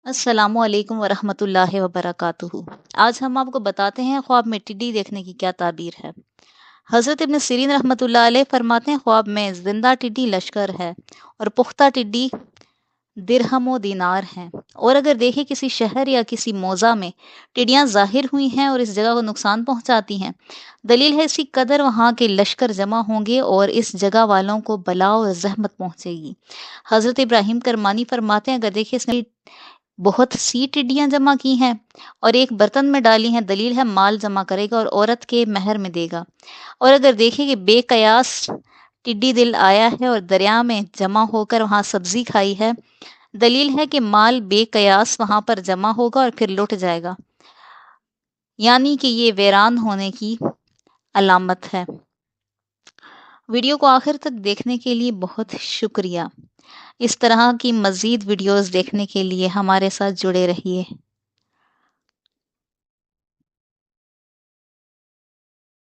السلام علیکم ورحمۃ اللہ وبرکاتہ۔ آج ہم آپ کو بتاتے ہیں خواب میں ٹڈی دیکھنے کی کیا تعبیر ہے۔ حضرت ابن سیرین رحمۃ اللہ علیہ فرماتے ہیں خواب میں زندہ ٹڈی لشکر ہے اور پختہ ٹڈی درہم و دینار ہیں، اور اگر دیکھیں کسی شہر یا کسی موضع میں ٹڈیاں ظاہر ہوئی ہیں اور اس جگہ کو نقصان پہنچاتی ہیں، دلیل ہے اسی قدر وہاں کے لشکر جمع ہوں گے اور اس جگہ والوں کو بلا اور زحمت پہنچے گی۔ حضرت ابراہیم کرمانی فرماتے ہیں اگر دیکھیں اس نے بہت سی ٹڈیاں جمع کی ہیں اور ایک برتن میں ڈالی ہیں، دلیل ہے مال جمع کرے گا اور عورت کے مہر میں دے گا۔ اور اگر دیکھیں کہ بے قیاس ٹڈی دل آیا ہے اور دریا میں جمع ہو کر وہاں سبزی کھائی ہے، دلیل ہے کہ مال بے قیاس وہاں پر جمع ہوگا اور پھر لٹ جائے گا، یعنی کہ یہ ویران ہونے کی علامت ہے۔ ویڈیو کو آخر تک دیکھنے کے لیے بہت شکریہ۔ اس طرح کی مزید ویڈیوز دیکھنے کے لیے ہمارے ساتھ جڑے رہیے۔